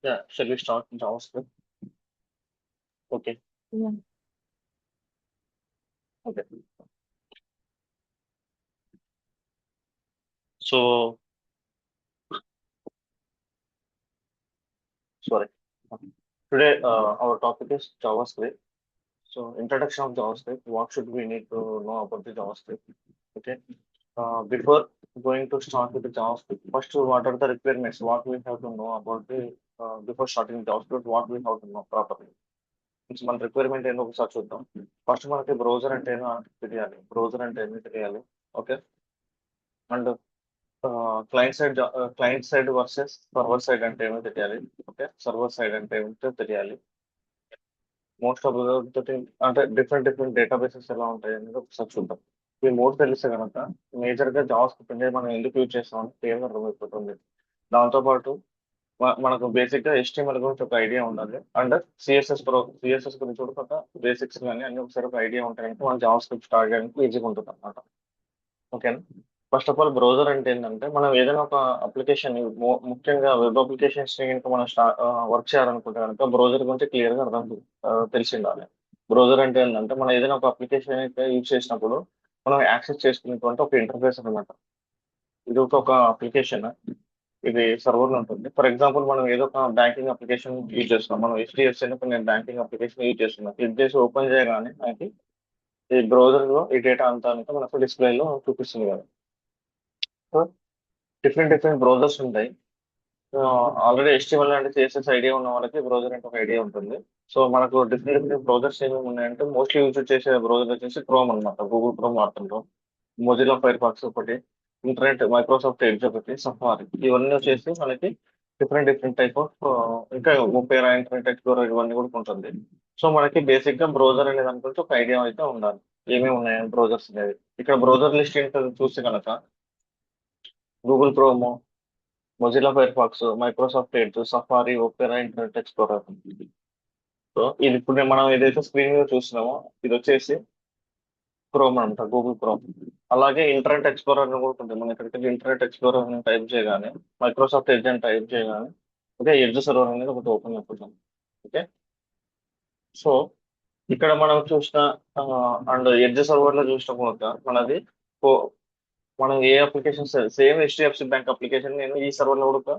Yeah, shall we start in JavaScript? Okay. Yeah. Okay. So, sorry. Today, our topic is JavaScript. So, introduction of JavaScript. What should we need to know about the JavaScript? Okay. Before going to start with the JavaScript, first, what are the requirements? What we have to know about the before starting JavaScript? What we have to know properly? It's మన requirement ఏంటో ఒకసారి చూద్దాం. First మనకి browser అంటే ఏంటో తెలియాలి. Browser అంటే ఏంటో తెలియాలి. Okay. And client side versus server side అంటే ఏమో తెలియాలి. ఓకే, సర్వర్ సైడ్ అంటే ఏమిటో తెలియాలి. మోస్ట్ ఆఫ్ అంటే డిఫరెంట్ డిఫరెంట్ డేటాబేసెస్ ఎలా ఉంటాయి అనేది ఒకసారి చూద్దాం. ఈ మూడు తెలిస్తే కనుక మేజర్ గా జావా స్క్రిప్ట్ అనేది మనం ఎందుకు యూజ్ చేస్తామని క్లియర్గా అర్థమైపోతుంది. దాంతోపాటు మనకు బేసిక్ గా HTML గురించి ఒక ఐడియా ఉండాలి. అండ్ సిఎస్ఎస్ గురించి కూడా ఒక బేసిక్స్ కానీ అన్ని ఒకసారి ఒక ఐడియా ఉంటాయంటే మనం జావా స్క్రిప్ట్ స్టార్ట్ చేయడానికి ఈజీగా ఉంటుంది అనమాట. ఓకేనా. ఫస్ట్ ఆఫ్ ఆల్ బ్రౌజర్ అంటే ఏంటంటే మనం ఏదైనా ఒక అప్లికేషన్ ముఖ్యంగా వెబ్ అప్లికేషన్స్ కనుక మనం వర్క్ చేయాలనుకుంటే కనుక బ్రౌజర్ గురించి క్లియర్ గా తెలిసి ఉండాలి. బ్రౌజర్ అంటే ఏంటంటే మనం ఏదైనా ఒక అప్లికేషన్ అయితే యూజ్ చేసినప్పుడు మనం యాక్సెస్ చేసుకునేటువంటి ఒక ఇంటర్ఫేస్ అనమాట. ఇది ఒక అప్లికేషన్. ఇది సర్వర్ ఉంటుంది. ఫర్ ఎగ్జాంపుల్ మనం ఏదో ఒక బ్యాంకింగ్ అప్లికేషన్ యూజ్ చేస్తున్నాం. మనం HDFC అని నేను బ్యాంకింగ్ అప్లికేషన్ యూజ్ చేస్తున్నాం. క్లిక్ చేసి ఓపెన్ చేయగానే మనకి ఈ బ్రౌజర్ లో ఈ డేటా అంతా మనకు డిస్ప్లే లో చూపిస్తుంది కదా. సో డిఫరెంట్ డిఫరెంట్ బ్రౌజర్స్ ఉంటాయి. ఆల్రెడీ HTML అంటే CSS ఐడియా ఉన్న వాళ్ళకి బ్రౌజర్ అంటే ఒక ఐడియా ఉంటుంది. సో మనకు డిఫరెంట్ డిఫరెంట్ బ్రౌజర్స్ ఏమేమి ఉన్నాయంటే మోస్ట్లీ యూజ్ చేసే బ్రౌజర్ వచ్చేసి క్రోమ్ అనమాట. గూగుల్ క్రోమ్ వాడుతుంటాం. మొజిల్లా ఫైర్ ఫాక్స్ ఒకటి, ఇంటర్నెట్ మైక్రోసాఫ్ట్ ఎడ్జ్ ఒకటి, సఫారీ, ఇవన్నీ వచ్చేసి మనకి డిఫరెంట్ డిఫరెంట్ టైప్ ఆఫ్ ఇంకా ఒపేరా, ఇంటర్నెట్ ఎక్స్ప్లోరర్ ఇవన్నీ కూడా ఉంటుంది. సో మనకి బేసిక్ గా బ్రౌజర్ అనే దాని గురించి ఒక ఐడియా అయితే ఉండాలి. ఏమేమి ఉన్నాయి బ్రౌజర్స్ అనేది. ఇక్కడ బ్రౌజర్ లిస్ట్ ఏంటో చూస్తే కనుక Google Chrome, Mozilla Firefox, Microsoft Edge, Safari, Opera, Internet Explorer. So ఇది ఇప్పుడు మనం ఏదైతే స్క్రీన్ మీద చూస్తున్నామో ఇది వచ్చేసి క్రోమ్ అంట, గూగుల్ క్రోమ్. అలాగే ఇంటర్నెట్ ఎక్స్ప్లోరర్ అని కూడా ఉంటుంది. మనం ఇక్కడికి ఇంటర్నెట్ ఎక్స్ప్లోరర్ అని టైప్ చేయగానే మైక్రోసాఫ్ట్ ఎడ్జ్ అని టైప్ చేయగానే ఓకే ఎడ్జ్ సర్వర్ అనేది ఒకటి ఓపెన్ అయిపోతుంది. ఓకే. సో ఇక్కడ మనం చూసిన అండ్ ఎడ్జ్ సర్వర్ లో చూసిన కనుక మనది ఓ- మనం ఏ application same HDFC bank application నేను ఈ సర్వర్ లో కూడా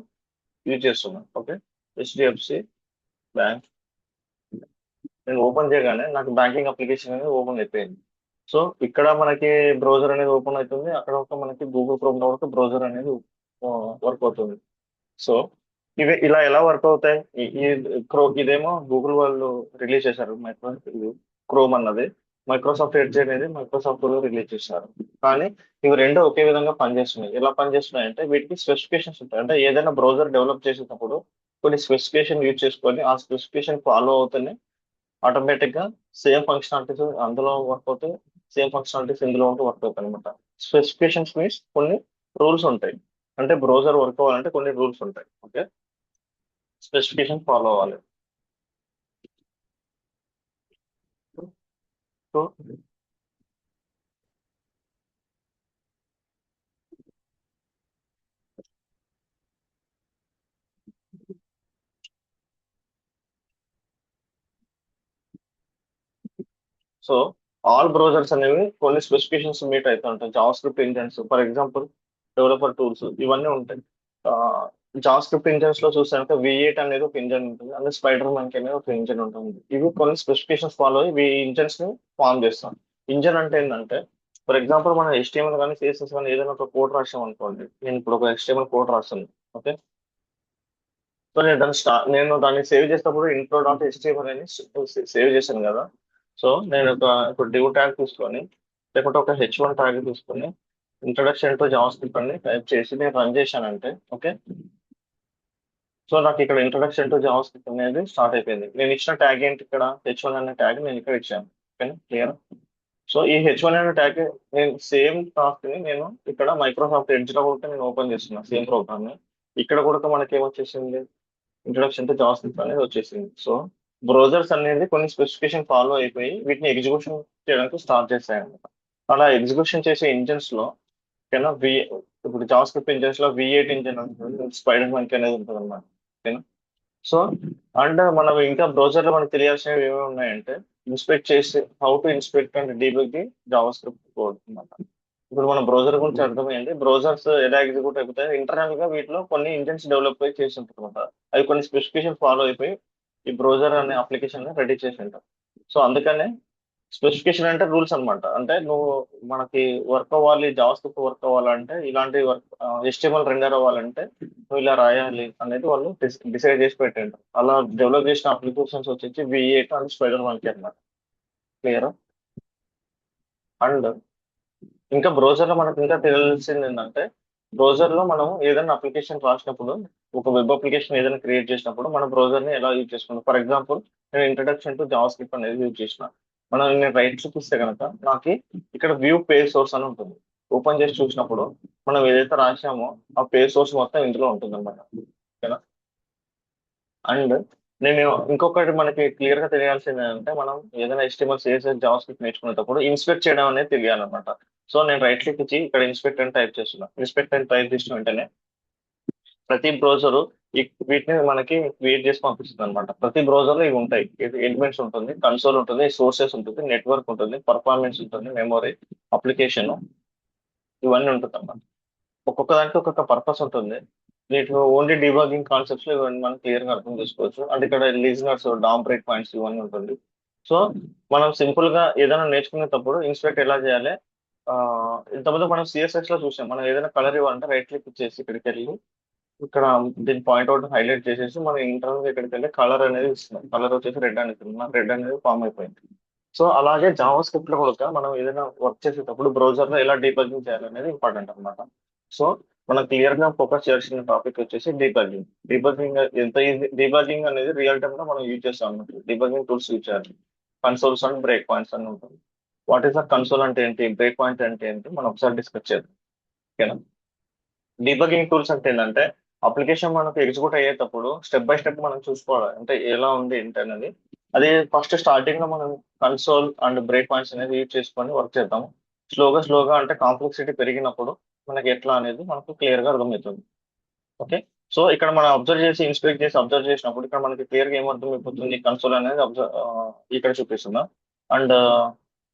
యూజ్ చేస్తున్నాను. ఓకే. HDFC బ్యాంక్ నేను ఓపెన్ చేయగానే నాకు బ్యాంకింగ్ అప్లికేషన్ అనేది ఓపెన్ అయిపోయింది. సో ఇక్కడ మనకి బ్రౌజర్ అనేది ఓపెన్ అవుతుంది. అక్కడ ఒక మనకి గూగుల్ క్రోమ్ లో ఒక బ్రౌజర్ అనేది వర్క్ అవుతుంది. సో ఇవి ఇలా ఎలా వర్క్ అవుతాయి? ఇదేమో గూగుల్ వాళ్ళు రిలీజ్ చేశారు. క్రోమ్ అన్నది మైక్రోసాఫ్ట్ ఎడ్జ్ అనేది మైక్రోసాఫ్ట్ లో రిలీజ్ చేశారు. కానీ ఇవి రెండు ఒకే విధంగా పనిచేస్తున్నాయి. ఎలా పనిచేస్తున్నాయి అంటే వీటికి స్పెసిఫికేషన్స్ ఉంటాయి. అంటే ఏదైనా బ్రౌజర్ డెవలప్ చేసేటప్పుడు కొన్ని స్పెసిఫికేషన్ యూజ్ చేసుకొని ఆ స్పెసిఫికేషన్ ఫాలో అవుతూనే ఆటోమేటిక్ గా సేమ్ ఫంక్షనాలిటీస్ అందులో వర్క్ అవుతాయి, సేమ్ ఫంక్షనాలిటీస్ ఇందులో ఉంటూ వర్క్ అవుతాయి అనమాట. స్పెసిఫికేషన్స్ మీన్స్ కొన్ని రూల్స్ ఉంటాయి. అంటే బ్రౌజర్ వర్క్ అవ్వాలంటే కొన్ని రూల్స్ ఉంటాయి. ఓకే. స్పెసిఫికేషన్ ఫాలో అవ్వాలి. సో సో ఆల్ బ్రౌజర్స్ అనేవి కొన్ని స్పెసిఫికేషన్స్ మీట్ అవుతూ ఉంటాయి. Java script engines for example, developer tools ఇవన్నీ ఉంటాయి. జావా స్క్రిప్ట్ ఇంజన్స్ లో చూసాక V8 అనేది ఒక ఇంజన్ ఉంటుంది, అలాగే స్పైడర్ మంకీ అనేది ఒక ఇంజన్ ఉంటుంది. ఇవి కొన్ని స్పెసిఫికేషన్స్ ఫాలో అయ్యి ఈ ఇంజన్స్ ని ఫామ్ చేస్తాం. ఇంజన్ అంటే ఏంటంటే ఫర్ ఎగ్జాంపుల్ మనం HTML కానీ CSS కానీ ఏదైనా ఒక కోడ్ రాసాం అనుకోండి. నేను ఇప్పుడు ఒక HTML కోడ్ రాస్తాను. ఓకే. సో నేను దాన్ని సేవ్ చేసినప్పుడు ఇంట్రో డాట్ HTML అని సేవ్ చేశాను కదా. సో నేను ఇప్పుడు డివ్ ట్యాగ్ తీసుకొని లేకుంటే ఒక H1 ట్యాగ్ తీసుకొని ఇంట్రడక్షన్ టు జావా స్క్రిప్ట్ అని టైప్ చేసి నేను రన్ చేశానంటే ఓకే. సో నాకు ఇక్కడ ఇంట్రడక్షన్ టు జావా స్క్రిప్ట్ అనేది స్టార్ట్ అయిపోయింది. నేను ఇచ్చిన ట్యాగ్ ఏంటి? ఇక్కడ H1 అనే ట్యాగ్ నేను ఇక్కడ ఇచ్చాను. ఓకేనా, క్లియర్. సో ఈ H1 అనే ట్యాగ్ నేను సేమ్ టాస్క్ ని నేను ఇక్కడ మైక్రోసాఫ్ట్ ఎడ్జ్ లో కూడా నేను ఓపెన్ చేస్తున్నాను సేమ్ ప్రోగ్రామ్ ని. ఇక్కడ కూడా మనకి ఏమొచ్చేసింది? ఇంట్రొడక్షన్ టు జావా స్క్రిప్ట్ అనేది వచ్చేసింది. సో బ్రౌజర్స్ అనేది కొన్ని స్పెసిఫికేషన్ ఫాలో అయిపోయి వీటిని ఎగ్జిక్యూషన్ చేయడానికి స్టార్ట్ చేస్తాయి అన్నమాట. అలా ఎగ్జిక్యూషన్ చేసే ఇంజన్స్ లో ఓకేనా ఇప్పుడు జావా స్క్రిప్ట్ ఇంజన్స్ లో V8 ఇంజన్ ఉంటుంది, స్పైడర్ మంకీ అనేది ఉంటుంది అన్నమాట. ఓకేనా. సో అండ్ మనం ఇంకా బ్రౌజర్ లో మనకు తెలియాల్సినవి ఏమేమి ఉన్నాయంటే ఇన్స్పెక్ట్ చేసి how to inspect and debug the Java script code అన్నమాట. ఇప్పుడు మన బ్రౌజర్ గురించి అర్థమైంది. బ్రౌజర్స్ ఎలా ఎగ్జిక్యూట్ అయిపోతాయి ఇంటర్నల్ గా వీటిలో కొన్ని ఇంజన్స్ డెవలప్ అయి చేసి ఉంటారు అనమాట. అవి కొన్ని స్పెసిఫికేషన్ ఫాలో అయిపోయి ఈ బ్రౌజర్ అనే అప్లికేషన్ రెడీ చేసి ఉంటారు. సో అందుకనే స్పెసిఫికేషన్ అంటే రూల్స్ అన్నమాట. అంటే నువ్వు మనకి వర్క్ అవ్వాలి, జావా స్క్రిప్ట్ వర్క్ అవ్వాలంటే ఇలాంటి వర్క్ HTML రెండర్ అవ్వాలంటే నువ్వు ఇలా రాయాలి అనేది వాళ్ళు డిసైడ్ చేసి పెట్టిండ్రు. అలా డెవలప్ చేసిన అప్లికేషన్స్ వచ్చేసి V8 అండ్ Spider-Man అన్నమాట. క్లియర్. అండ్ ఇంకా బ్రౌజర్ లో మనకు ఇంకా తెలియాల్సింది ఏంటంటే బ్రౌజర్ లో మనం ఏదైనా అప్లికేషన్ రాసినప్పుడు ఒక వెబ్ అప్లికేషన్ ఏదైనా క్రియేట్ చేసినప్పుడు మన బ్రౌజర్ ని ఎలా యూజ్ చేసుకుంటాం. ఫర్ ఎగ్జాంపుల్ నేను ఇంట్రడక్షన్ టు జావా స్క్రిప్ట్ అనేది యూజ్ చేసిన. నేను రైట్ చూపిస్తే కనుక నాకు ఇక్కడ వ్యూ పేజ్ సోర్స్ అని ఉంటుంది. ఓపెన్ చేసి చూసినప్పుడు మనం ఏదైతే రాసామో ఆ పేజ్ సోర్స్ మొత్తం ఇందులో ఉంటుంది అనమాట. ఓకేనా. అండ్ నేను ఇంకొకటి మనకి క్లియర్ గా తెలియాల్సింది ఏంటంటే మనం ఏదైనా HTML CSS జావా స్క్రిప్ట్ నేర్చుకునేటప్పుడు ఇన్స్పెక్ట్ చేయడం అనేది తెలియాలన్నమాట. సో నేను రైట్ క్లిక్ ఇచ్చి ఇక్కడ ఇన్స్పెక్ట్ అని టైప్ చేస్తున్నా. ఇన్స్పెక్ట్ అని టైప్ చేసిన వెంటనే ప్రతి బ్రౌజర్ వీటిని మనకి క్రియేట్ చేసి పంపిస్తుంది అనమాట. ప్రతి బ్రౌజర్ లో ఇవి ఉంటాయి. ఎలిమెంట్స్ ఉంటుంది, కన్సోల్ ఉంటుంది, సోర్సెస్ ఉంటుంది, నెట్వర్క్ ఉంటుంది, పర్ఫార్మెన్స్ ఉంటుంది, మెమొరీ, అప్లికేషన్, ఇవన్నీ ఉంటుంది అన్నమాట. ఒక్కొక్క దానికి ఒక్కొక్క పర్పస్ ఉంటుంది. వీటిలో ఓన్లీ డిబగింగ్ కాన్సెప్ట్స్ ఇవన్నీ మనం క్లియర్ గా అర్థం చేసుకోవచ్చు. అంటే ఇక్కడ లిజనర్స్ డామ్ బ్రేక్ పాయింట్స్ ఇవన్నీ ఉంటుంది. సో మనం సింపుల్ గా ఏదైనా నేర్చుకునేటప్పుడు ఇన్స్పెక్ట్ ఎలా చేయాలి. ఆ, ఇంతకుముందు మనం CSS లో చూసాం. మనం ఏదైనా కలర్ ఇవ్వాలంటే రైట్ క్లిక్ ఇచ్చేసి ఇక్కడికి వెళ్ళి ఇక్కడ దీని పాయింట్ అవుట్ హైలైట్ చేసేసి మనం ఇంటర్నల్ గా ఇక్కడికి వెళ్ళి కలర్ అనేది ఇస్తున్నాం. కలర్ వచ్చేసి రెడ్ అని ఇస్తుంది. నాకు రెడ్ అనేది ఫామ్ అయిపోయింది. సో అలాగే జావా స్క్రిప్ట్ లో కూడా మనం ఏదైనా వర్క్ చేసేటప్పుడు బ్రౌజర్ లో ఎలా డీబగింగ్ చేయాలనేది ఇంపార్టెంట్ అన్నమాట. సో మనం క్లియర్ గా ఫోకస్ చేయాల్సిన టాపిక్ వచ్చేసి డీబగింగ్. డీబగింగ్ ఎంత ఈజీ, డీబగింగ్ అనేది రియల్ టైమ్ లో మనం యూజ్ చేస్తాం అన్నమాట. డీబగింగ్ టూల్స్ యూజ్ చేయాలి. కన్సోల్స్ అండ్ బ్రేక్ పాయింట్స్ అని ఉంటుంది. వాట్ ఈస్ ద కన్సోల్ అంటే ఏంటి, బ్రేక్ పాయింట్ అంటే ఏంటి, మనం ఒకసారి డిస్కస్ చేద్దాం. ఓకేనా. డీబగింగ్ టూల్స్ అంటే ఏంటంటే అప్లికేషన్ మనకు ఎగ్జిక్యూట్ అయ్యేటప్పుడు స్టెప్ బై స్టెప్ మనం చూసుకోవాలి అంటే ఎలా ఉంది ఏంటి అనేది. అది ఫస్ట్ స్టార్టింగ్ లో మనం కన్సోల్ అండ్ బ్రేక్ పాయింట్స్ అనేది యూజ్ చేసుకొని వర్క్ చేద్దాం. స్లోగా స్లోగా అంటే కాంప్లెక్సిటీ పెరిగినప్పుడు మనకి ఎట్లా అనేది మనకు క్లియర్ గా అర్థమవుతుంది. ఓకే. సో ఇక్కడ మనం అబ్జర్వ్ చేసి ఇన్స్పెక్ట్ చేసి అబ్జర్వ్ చేసినప్పుడు ఇక్కడ మనకి క్లియర్ గా ఏమర్థం అయిపోతుంది, కన్సోల్ అనేది ఇక్కడ చూపిస్తుందా. అండ్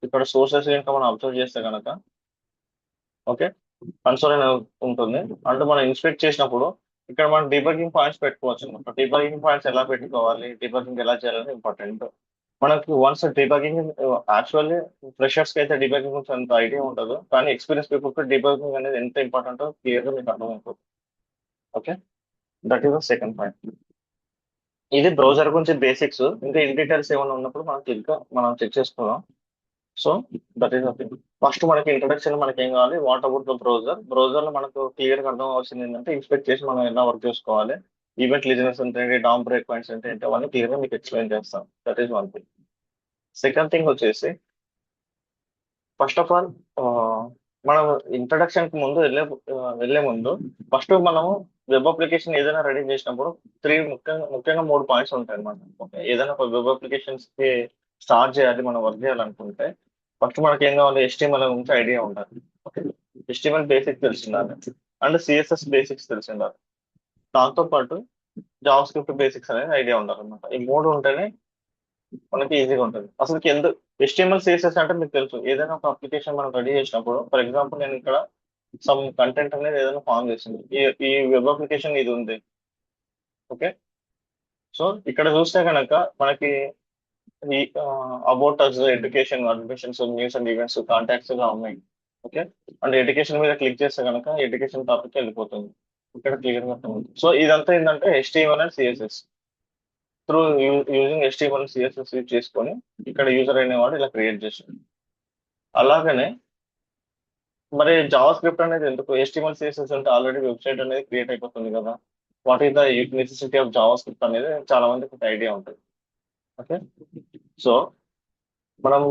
ఇక్కడ సోర్సెస్ కనుక మనం అబ్జర్వ్ చేస్తే కనుక ఓకే కన్సోల్ అనేది ఉంటుంది. అంటే మనం ఇన్స్పెక్ట్ చేసినప్పుడు ఇక్కడ మనం డిబగింగ్ పాయింట్స్ పెట్టుకోవచ్చు అనమాట. డిబగింగ్ పాయింట్స్ ఎలా పెట్టుకోవాలి, డిబగింగ్ ఎలా చేయాలని ఇంపార్టెంట్. మనకి వన్స్ డిబగింగ్ యాక్చువల్లీ ఫ్రెషర్స్ కి అయితే డిబగింగ్ గురించి అంత ఐడియా ఉండదు. కానీ ఎక్స్పీరియన్స్ పీపుల్ కి డిబగింగ్ అనేది ఎంత ఇంపార్టెంట్ క్లియర్ గా మీకు అర్థమైపోతుంది. Okay. That is the second point. ఇది బ్రౌజర్ గురించి బేసిక్స్. ఇంకా ఇన్ డీటెయిల్స్ ఏమైనా ఉన్నప్పుడు మనం చెక్ చేసుకుందాం. So that is thing. First మనకి ఇంట్రడక్షన్ మనకి ఏం కావాలి, what about the browser. Browser లో మనకు క్లియర్ గా అర్థం అవ్వాల్సింది ఏంటంటే ఇన్స్పెక్ట్ చేసి మనం ఎలా వర్క్ చేసుకోవాలి, ఈవెంట్ లిజనర్స్ అంటే ఏంటి, డామ్ బ్రేక్ పాయింట్స్ అంటే ఏంటి, అవన్నీ క్లియర్ గా మీకు ఎక్స్ప్లెయిన్ చేస్తాం. That is one thing. Second thing వచ్చేసి ఫస్ట్ ఆఫ్ ఆల్ మనం ఇంట్రడక్షన్ కి ముందు వెళ్ళే ముందు ఫస్ట్ మనము వెబ్ అప్లికేషన్ ఏదైనా రెడీ చేసినప్పుడు ముఖ్యంగా మూడు పాయింట్స్ ఉంటాయి అనమాట. ఓకే. ఏదైనా ఒక వెబ్ అప్లికేషన్స్ కి స్టార్ట్ చేయాలి, మనం వర్క్ చేయాలనుకుంటే ఫస్ట్ మనకి ఏం కావాలి, HTML గురించి ఐడియా ఉండాలి. ఓకే. HTML బేసిక్స్ తెలిసిండాలి అండ్ CSS బేసిక్స్ తెలిసిండాలి. దాంతో పాటు జావా స్క్రిప్ట్ బేసిక్స్ అనేది ఐడియా ఉండాలన్నమాట. ఈ మూడు ఉంటేనే మనకి ఈజీగా ఉంటుంది. అసలు ఎందుకు HTML CSS అంటే మీకు తెలుసు. ఏదైనా ఒక అప్లికేషన్ మనం రెడీ చేసినప్పుడు ఫర్ ఎగ్జాంపుల్ నేను ఇక్కడ సమ్ కంటెంట్ అనేది ఏదైనా ఫామ్ చేసింది. ఈ వెబ్ అప్లికేషన్ ఇది ఉంది. ఓకే. సో ఇక్కడ చూస్తే కనుక మనకి ఈ about us, education, admissions, news and events, contacts గా ఉన్నాయి. ఓకే. అండ్ ఎడ్యుకేషన్ మీద క్లిక్ చేస్తే కనుక ఎడ్యుకేషన్ టాపిక్ వెళ్ళిపోతుంది. ఇక్కడ క్లియర్ గా ఉంటుంది. సో ఇదంతా ఏంటంటే HTML and CSS through using HTML CSS use చేసుకొని ఇక్కడ యూజర్ అనేవాడు ఇలా క్రియేట్ చేస్తాడు. అలాగనే మరి జావా స్క్రిప్ట్ అనేది ఎందుకు, HTML CSS అంటే ఆల్రెడీ వెబ్సైట్ అనేది క్రియేట్ అయిపోతుంది కదా. What is the necessity of Java script అనేది చాలా మందికి ఒక ఐడియా ఉంటుంది. ఓకే. సో మనము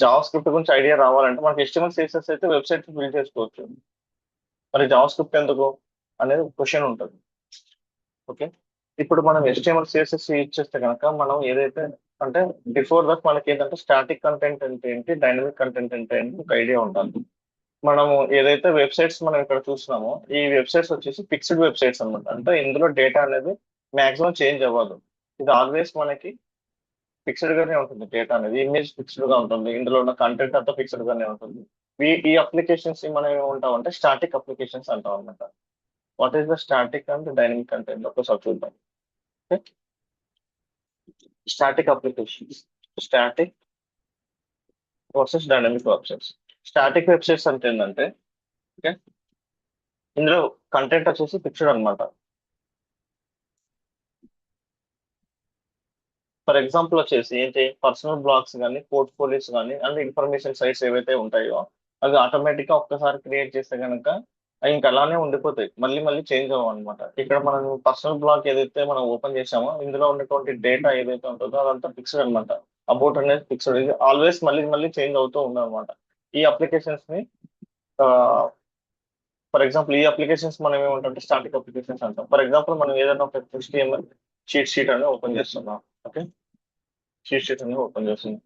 జావా స్క్రిప్ట్ గురించి ఐడియా రావాలంటే మనకి HTML CSS అయితే వెబ్సైట్ బిల్డ్ చేసుకోవచ్చు. మరి జావా స్క్రిప్ట్ ఎందుకు అనేది క్వశ్చన్ ఉంటుంది. ఓకే. ఇప్పుడు మనం HTML CSS యూజ్ చేస్తే కనుక మనం ఏదైతే అంటే బిఫోర్ దట్ మనకి ఏంటంటే స్టాటిక్ కంటెంట్ అంటే ఏంటి, డైనమిక్ కంటెంట్ అంటే ఏంటి ఒక ఐడియా ఉండాలి. మనము ఏదైతే వెబ్సైట్స్ మనం ఇక్కడ చూస్తున్నామో ఈ వెబ్సైట్స్ వచ్చేసి ఫిక్స్డ్ వెబ్సైట్స్ అన్నమాట. అంటే ఇందులో డేటా అనేది మాక్సిమం చేంజ్ అవ్వదు. ఇది ఆల్వేస్ మనకి ఫిక్స్డ్ గానే ఉంటుంది. డేటా అనేది ఇమేజ్ ఫిక్స్డ్ గా ఉంటుంది, ఇందులో ఉన్న కంటెంట్ అంతా ఫిక్స్డ్ గానే ఉంటుంది. ఈ అప్లికేషన్స్ మనం ఏమంటాం అంటే స్టాటిక్ అప్లికేషన్స్ అంటాం అనమాట. What is the static and dynamic content ఒకసారి చూద్దాం. Static applications, static versus dynamic websites. Static websites అంటే ఏంటంటే, ఓకే, ఇందులో కంటెంట్ వచ్చేసి ఫిక్స్డ్ అనమాట. ఫర్ ఎగ్జాంపుల్ వచ్చేసి ఏంటి, పర్సనల్ బ్లాగ్స్ కానీ, పోర్ట్ఫోలియోస్ కానీ, అండ్ ఇన్ఫర్మేషన్ సైట్స్ ఏవైతే ఉంటాయో అవి ఆటోమేటిక్ గా ఒక్కసారి క్రియేట్ చేస్తే కనుక అవి ఇంకా అలానే ఉండిపోతాయి, మళ్ళీ మళ్ళీ చేంజ్ అవ్వం అనమాట. ఇక్కడ మనం పర్సనల్ బ్లాగ్ ఏదైతే మనం ఓపెన్ చేసామో ఇందులో ఉన్నటువంటి డేటా ఏదైతే ఉంటుందో అదంతా ఫిక్స్డ్ అనమాట. అబౌట్ అనేది ఫిక్స్డ్, ఇది ఆల్వేస్ మళ్ళీ మళ్ళీ చేంజ్ అవుతూ ఉండదు అనమాట. ఈ అప్లికేషన్స్ ని ఫర్ ఎగ్జాంపుల్ ఈ అప్లికేషన్స్ మనం ఏమంటే స్టాటిక్ అప్లికేషన్స్ అంటాం. ఫర్ ఎగ్జాంపుల్ మనం ఏదైనా ఒక HTML షీట్ అనేది ఓపెన్ చేస్తున్నాం. ఓకే, షీట్ అనేది ఓపెన్ చేస్తుంది.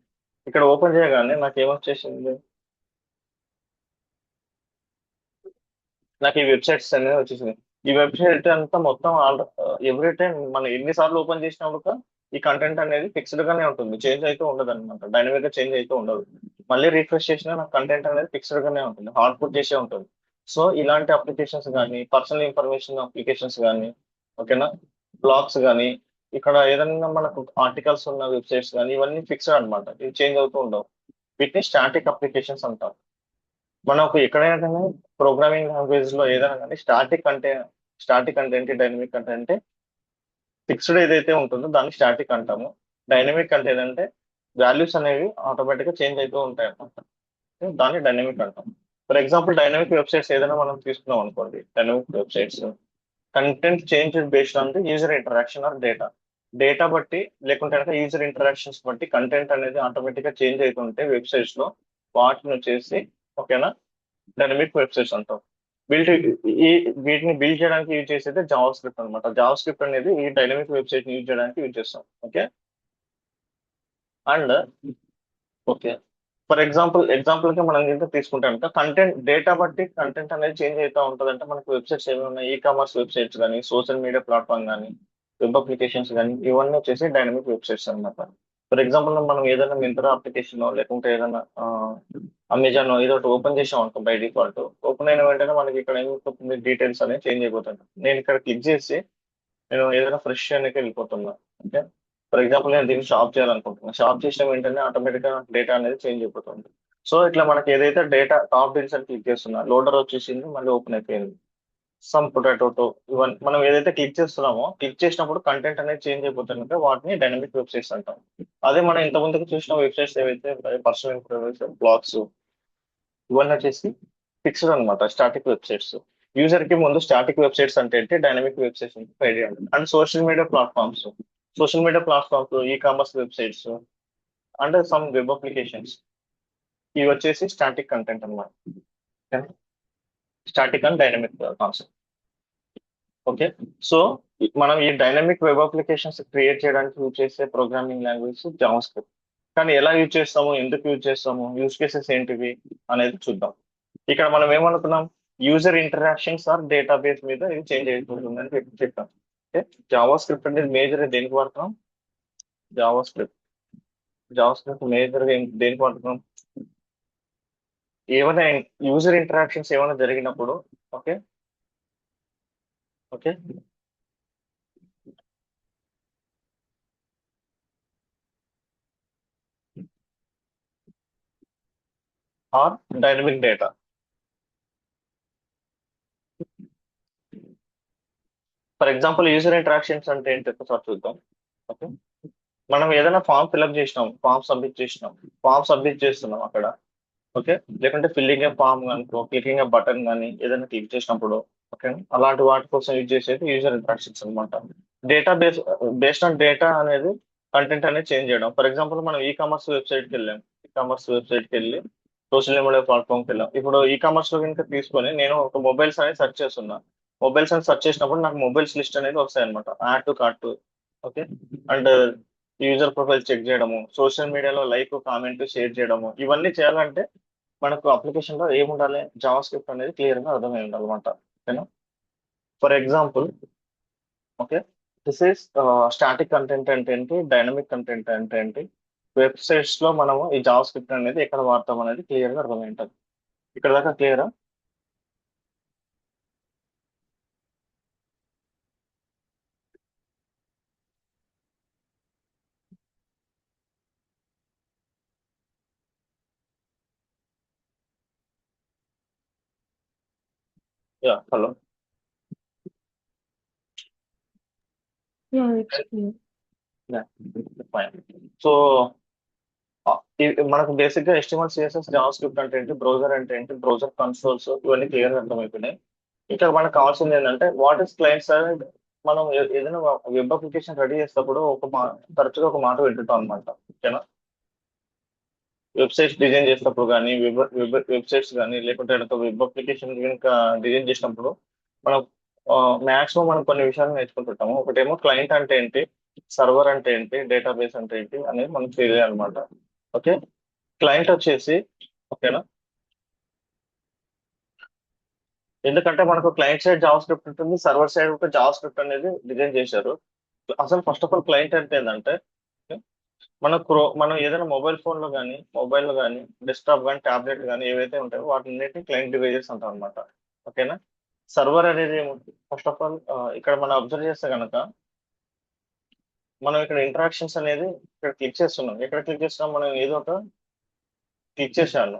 ఇక్కడ ఓపెన్ చేయగానే నాకు ఏమొచ్చేసింది, నాకు ఈ వెబ్సైట్స్ అనేది వచ్చేసింది. ఈ వెబ్సైట్ అంతా మొత్తం ఎవ్రీ టైం మనం ఎన్నిసార్లు ఓపెన్ చేసినప్పుడు ఈ కంటెంట్ అనేది ఫిక్స్డ్ గానే ఉంటుంది, చేంజ్ అయితే ఉండదు అనమాట. డైనమిక్ గా చేంజ్ అయితే ఉండదు. మళ్ళీ రిఫ్రెష్ చేసినా నాకు కంటెంట్ అనేది ఫిక్స్డ్ గానే ఉంటుంది, హార్డ్ కోడ్ చేసే ఉంటుంది. సో ఇలాంటి అప్లికేషన్స్ కానీ, పర్సనల్ ఇన్ఫర్మేషన్ అప్లికేషన్స్ కానీ, ఓకేనా, బ్లాగ్స్ కానీ, ఇక్కడ ఏదైనా మనకు ఆర్టికల్స్ ఉన్న వెబ్సైట్స్ కానీ ఇవన్నీ ఫిక్స్డ్ అనమాట, ఇవి చేంజ్ అవుతూ ఉండవు. వీటిని స్టాటిక్ అప్లికేషన్స్ అంటారు. మనకు ఎక్కడైనా కానీ ప్రోగ్రామింగ్ లాంగ్వేజ్ లో ఏదైనా కానీ స్టాటిక్ అంటే ఏంటి, డైనమిక్ అంటే ఫిక్స్డ్ ఏదైతే ఉంటుందో దాన్ని స్టాటిక్ అంటాము. డైనమిక్ అంటే ఏంటంటే వాల్యూస్ అనేవి ఆటోమేటిక్ గా చేంజ్ అవుతూ ఉంటాయి అన్నమాట, దాన్ని డైనమిక్ అంటాం. ఫర్ ఎగ్జాంపుల్ డైనమిక్ వెబ్సైట్స్ ఏదైనా మనం తీసుకున్నాం అనుకోండి, dynamic websites content change based on the user interaction or data బట్టి, లేకుంటే కనుక యూజర్ ఇంటరాక్షన్స్ బట్టి కంటెంట్ అనేది ఆటోమేటిక్ గా చేంజ్ అవుతుంటే వెబ్సైట్స్ లో వాటిని వచ్చేసి, ఓకేనా, డైనమిక్ వెబ్సైట్స్ అంటాం. బిల్డ్ ఈ వీటిని బిల్డ్ చేయడానికి యూజ్ చేసేది జావా స్క్రిప్ట్ అనమాట. జావా స్క్రిప్ట్ అనేది ఈ డైనమిక్ వెబ్సైట్ యూజ్ చేయడానికి యూజ్ చేస్తాం. Okay, and okay, for example కి మనం ఇంకా తీసుకుంటే కనుక కంటెంట్ డేటా బట్టి కంటెంట్ అనేది చేంజ్ అవుతూ ఉంటుంది. అంటే మనకు వెబ్సైట్స్ ఏమి ఉన్నాయి, ఈ కామర్స్ వెబ్సైట్స్ కానీ, సోషల్ మీడియా ప్లాట్ఫామ్ కానీ, వెబ్ అప్లికేషన్స్ కానీ, ఇవన్నీ వచ్చేసి డైనమిక్ వెబ్సైట్స్ అన్నమాట. ఫర్ ఎగ్జాంపుల్ మనం ఏదైనా మింత్రా అప్లికేషన్ లేకుంటే ఏదైనా అమెజాన్ ఏదో ఒకటి ఓపెన్ చేసాం అనుకో, బై డిఫాల్ట్ ఓపెన్ అయిన వెంటనే మనకి ఇక్కడ ఏమైపోతుంది, డీటెయిల్స్ అనేది చేంజ్ అయిపోతుంది. నేను ఇక్కడ క్లిక్ చేసి నేను ఏదైనా ఫ్రెష్ అనేది వెళ్ళిపోతున్నా. ఓకే, ఫర్ ఎగ్జాంపుల్ నేను దీన్ని షాప్ చేయాలనుకుంటున్నా, షాప్ చేసిన వెంటనే ఆటోమేటిక్ గా డేటా అనేది చేంజ్ అయిపోతుంది. సో ఇట్లా మనకి ఏదైతే డేటా టాప్ డీల్స్ అని క్లిక్ చేస్తున్నా, లోడర్ వచ్చేసింది, మళ్ళీ ఓపెన్ అయిపోయింది. సమ్ పొటాటోతో ఇవన్నీ మనం ఏదైతే క్లిక్ చేస్తున్నామో క్లిక్ చేసినప్పుడు కంటెంట్ అనేది చేంజ్ అయిపోతుంది, వాటిని డైనమిక్ వెబ్సైట్స్ అంటాం. అదే మనం ఇంత ముందుకు చూసిన వెబ్సైట్స్ ఏవైతే పర్సనల్ ఇన్ఫర్మేషన్ బ్లాగ్స్ ఇవన్నీ వచ్చేసి ఫిక్స్డ్ అనమాట, స్టాటిక్ వెబ్సైట్స్. యూజర్ కి ముందు స్టాటిక్ వెబ్సైట్స్ అంటే ఏంటి, డైనమిక్ వెబ్సైట్స్ ఐడియా ఉంటుంది. And social media platforms e commerce websites and some web applications, ఇవి వచ్చేసి స్టాటిక్ కంటెంట్ అనమాట. Static and dynamic concept. Okay, so మనం ఈ డైనమిక్ వెబ్ అప్లికేషన్స్ క్రియేట్ చేయడానికి యూజ్ చేసే ప్రోగ్రామింగ్ లాంగ్వేజ్ జావా స్క్రిప్ట్. కానీ ఎలా యూజ్ చేస్తాము, ఎందుకు యూజ్ చేస్తాము, యూజ్ కేసెస్ ఏంటివి అనేది చూద్దాం. ఇక్కడ మనం ఏమనుకున్నాం, యూజర్ ఇంటరాక్షన్స్ ఆర్ డేటాబేస్ మీద ఇది చేంజ్ అయిపోతుందని చెప్పాం. ఓకే, జావా స్క్రిప్ట్ అనేది మేజర్ దేనికి వాడుతున్నాం, JavaScript JavaScript major గా దేనికి వాడుతున్నాం, ఏమైనా యూజర్ ఇంటరాక్షన్స్ ఏమైనా జరిగినప్పుడు. Okay, okay, or dynamic data. For example user interactions అంటే ఏంటి ఒకసారి చూద్దాం. ఓకే, మనం ఏదైనా ఫామ్ సబ్మిట్ చేస్తున్నాం అక్కడ. ఓకే, లేకుంటే ఫిల్లింగ్ ఏ ఫామ్ అనుకో, క్లికింగ్ ఏ బటన్ కానీ ఏదైనా క్లిక్ చేసినప్పుడు, ఓకే, అలాంటి వాటి కోసం యూజ్ చేసేది యూజర్ ఇంటరాక్షన్స్ అనమాట. డేటా బేస్డ్ ఆన్ డేటా అనేది కంటెంట్ అనేది చేంజ్ చేయడం. ఫర్ ఎగ్జాంపుల్ మనం ఈ కామర్స్ వెబ్సైట్కి వెళ్ళి సోషల్ మీడియా ప్లాట్ఫామ్కి వెళ్ళాం. ఇప్పుడు ఈ కామర్స్ లో కనుక తీసుకొని నేను ఒక మొబైల్స్ అనేది సెర్చ్ చేస్తున్నా, మొబైల్స్ అని సెర్చ్ చేసినప్పుడు నాకు మొబైల్స్ లిస్ట్ అనేది వస్తాయి అనమాట, add to cart. Okay, and user profile check చేయడము, సోషల్ మీడియాలో లైక్ కామెంట్ షేర్ చేయడము, ఇవన్నీ చేయాలంటే మనకు అప్లికేషన్ లో ఏముండాలి, జావా స్క్రిప్ట్ అనేది క్లియర్ గా అర్థమై ఉండాలి అనమాట. ఓకేనా, for example, okay, this is static content అంటే ఏంటి, డైనమిక్ కంటెంట్ అంటే ఏంటి, వెబ్సైట్స్ లో మనము ఈ జావా స్క్రిప్ట్ అనేది ఎక్కడ వాడతాం అనేది క్లియర్ గా అర్థమై ఉంటుంది. ఇక్కడ దాకా క్లియరా? Yeah, hello. Yeah, it's clear. Fine. So మనకు బేసిక్ గా HTML CSS జావా స్క్రిప్ట్ అంటే ఏంటి, బ్రౌజర్ అంటే ఏంటి, బ్రౌజర్ కన్సోల్స్ ఇవన్నీ క్లియర్ గా అర్థమైపోయినాయి. ఇక్కడ మనకు కావాల్సింది ఏంటంటే వాట్ ఇస్ క్లయింట్ సైడ్. మనం ఏదైనా వెబ్ అప్లికేషన్ రెడీ చేసేటప్పుడు తరచుగా ఒక మాట వింటుంటాం అనమాట. ఓకేనా? వెబ్సైట్స్ డిజైన్ చేసినప్పుడు కానీ, వెబ్సైట్స్ కానీ, లేకుంటే కనుక వెబ్ అప్లికేషన్ కనుక డిజైన్ చేసినప్పుడు మనం మాక్సిమం మనం కొన్ని విషయాలు నేర్చుకుంటుంటాము. ఒకటేమో క్లయింట్ అంటే ఏంటి, సర్వర్ అంటే ఏంటి, డేటాబేస్ అంటే ఏంటి అనేది మనకు తెలియాలి అనమాట. ఓకే. క్లయింట్ వచ్చేసి, ఓకేనా, ఎందుకంటే మనకు క్లయింట్ సైడ్ జావా స్క్రిప్ట్ ఉంటుంది, సర్వర్ సైడ్ ఒక జావా స్క్రిప్ట్ అనేది డిజైన్ చేశారు. అసలు ఫస్ట్ ఆఫ్ ఆల్ క్లయింట్ అంటే ఏంటంటే, మనం ఏదైనా మొబైల్లో కానీ డెస్క్టాప్ కానీ టాబ్లెట్ కానీ ఏవైతే ఉంటాయో వాటిని క్లయింట్ డివైజెస్ అంటాం అనమాట. ఓకేనా? సర్వర్ అనేది ఫస్ట్ ఆఫ్ ఆల్ ఇక్కడ మనం అబ్జర్వ్ చేస్తే కనుక మనం ఇక్కడ ఇంటరాక్షన్స్ అనేది ఇక్కడ క్లిక్ చేస్తున్నాం. ఎక్కడ క్లిక్ చేస్తున్నాం, మనం ఏదో ఒక క్లిక్ చేసాను.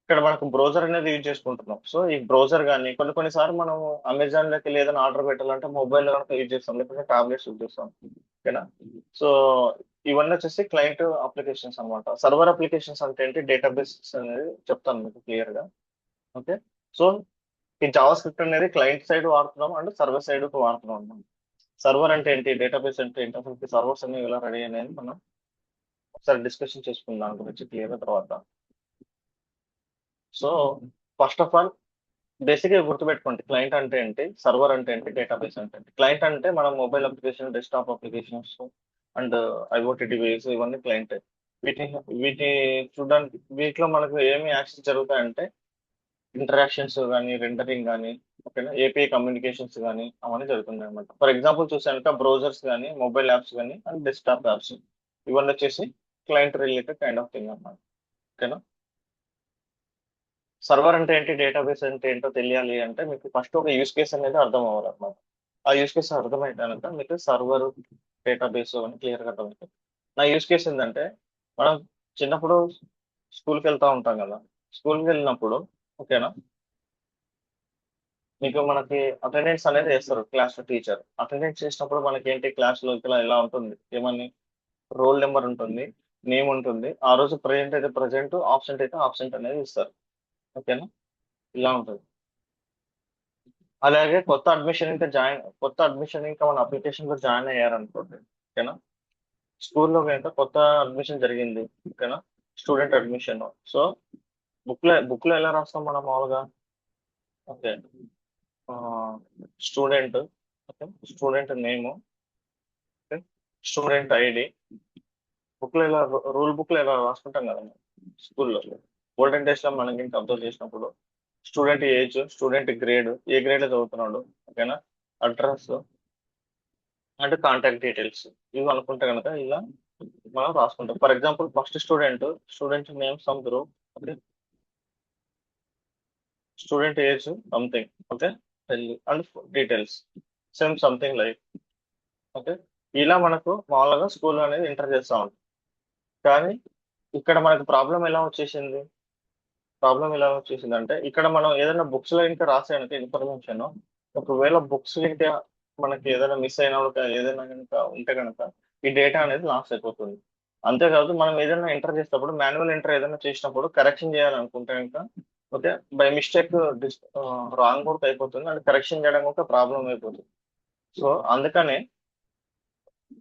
ఇక్కడ మనకు బ్రౌజర్ అనేది యూజ్ చేసుకుంటున్నాం. సో ఈ బ్రౌజర్ కానీ కొన్నిసార్లు మనం అమెజాన్ లోకి ఏదైనా ఆర్డర్ పెట్టాలంటే మొబైల్ కనుక యూజ్ చేస్తాం, లేకపోతే టాబ్లెట్స్ యూజ్ చేస్తాం. ఓకేనా? సో ఇవన్నీ వచ్చేసి క్లయింట్ అప్లికేషన్స్ అన్నమాట. సర్వర్ అప్లికేషన్స్ అంటే ఏంటి, డేటాబేస్ అనేది చెప్తాను మీకు క్లియర్ గా. ఓకే. సో ఈ జావా స్క్రిప్ట్ అనేది క్లయింట్ సైడ్ వాడుతున్నాం అండ్ సర్వర్ సైడ్ వాడుతున్నాం అన్నమాట. సర్వర్ అంటే ఏంటి, డేటాబేస్ అంటే ఏంటి, అసలు సర్వర్స్ అనేవి ఎలా రెడీ అనేది మనం ఒకసారి డిస్కషన్ చేసుకుందాం దాని గురించి క్లియర్ తర్వాత. So first of all basic గా గుర్తుపెట్టుకోండి, క్లయింట్ అంటే ఏంటి, సర్వర్ అంటే ఏంటి, డేటాబేస్ అంటే ఏంటి. క్లయింట్ అంటే మనం mobile application, desktop applications and IoT device ఇవన్నీ క్లయింట్. వీటిని వీటి చూడడానికి వీటిలో మనకు ఏమి యాక్సెస్ జరుగుతాయంటే ఇంటరాక్షన్స్ కానీ, రెండరింగ్ కానీ, ఓకేనా, API కమ్యూనికేషన్స్ కానీ అవన్నీ జరుగుతున్నాయి అనమాట. ఫర్ ఎగ్జాంపుల్ చూసాక బ్రౌజర్స్ కానీ, మొబైల్ యాప్స్ కానీ అండ్ డెస్క్టాప్ యాప్స్ ఇవన్నీ వచ్చేసి client related kind of thing అన్నమాట. ఓకేనా? సర్వర్ అంటే ఏంటి, డేటాబేస్ అంటే ఏంటో తెలియాలి అంటే మీకు ఫస్ట్ ఒక యూస్ కేస్ అనేది అర్థం అవ్వాలన్నమాట. ఆ యూస్ కేస్ అర్థమైతే కనుక మీకు సర్వర్, డేటాబేస్ అని క్లియర్గా అర్థమవుతుంది. నా యూస్ కేస్ ఏంటంటే, మనం చిన్నప్పుడు స్కూల్కి వెళ్తూ ఉంటాం కదా. స్కూల్కి వెళ్ళినప్పుడు, ఓకేనా, మీకు మనకి అటెండెన్స్ అనేది వేస్తారు క్లాస్ టీచర్. అటెండెన్స్ చేసినప్పుడు మనకి ఏంటి, క్లాస్లో ఇలా ఉంటుంది, ఏమని, రోల్ నెంబర్ ఉంటుంది, నేమ్ ఉంటుంది, ఆ రోజు ప్రజెంట్ అయితే ప్రజెంట్, ఆబ్సెంట్ అయితే ఆబ్సెంట్ అనేది ఇస్తారు. ఓకేనా? ఇలా ఉంటుంది. అలాగే కొత్త అడ్మిషన్ ఇంకా మన అప్లికేషన్ లో జాయిన్ అయ్యారనుకోండి. ఓకేనా? స్కూల్లో కనుక కొత్త అడ్మిషన్ జరిగింది. ఓకేనా? Student admission. సో బుక్ లో ఎలా రాస్తాం మనం మామూలుగా? Okay. Student, okay, student name, okay, student ID. Book లో ఎలా, రూల్ బుక్ లో ఎలా రాసుకుంటాం కదా స్కూల్లో. గోల్డెన్ డేస్ లో మనం ఇంకా అబ్జర్వ్ చేసినప్పుడు student age, student grade, A grade లో చదువుతున్నాడు, ఓకేనా, అడ్రస్ అంటే కాంటాక్ట్ డీటెయిల్స్ ఇవి అనుకుంటే కనుక ఇలా మనం రాసుకుంటాం. For example first student name some group, okay, student age something, okay, and details same something like. Okay. ఇలా మనకు మామూలుగా స్కూల్ అనేది ఎంటర్ చేస్తా ఉంటాం. కానీ ఇక్కడ మనకు ప్రాబ్లం ఎలా వచ్చేసింది అంటే, ఇక్కడ మనం ఏదైనా బుక్స్ లో ఇంకా రాసేయడానికి ఇన్ఫర్మేషన్, ఒకవేళ బుక్స్ ఇంకా మనకి ఏదైనా మిస్ అయినా ఏదైనా కనుక ఉంటే కనుక ఈ డేటా అనేది లాస్ అయిపోతుంది. అంతేకాదు మనం ఏదైనా ఎంటర్ చేసేటప్పుడు, మాన్యువల్ ఎంటర్ ఏదైనా చేసినప్పుడు కరెక్షన్ చేయాలనుకుంటే కనుక, ఓకే, బై మిస్టేక్ రాంగ్ కూడా అయిపోతుంది అండ్ కరెక్షన్ చేయడం ఒక ప్రాబ్లం అయిపోతుంది. సో అందుకనే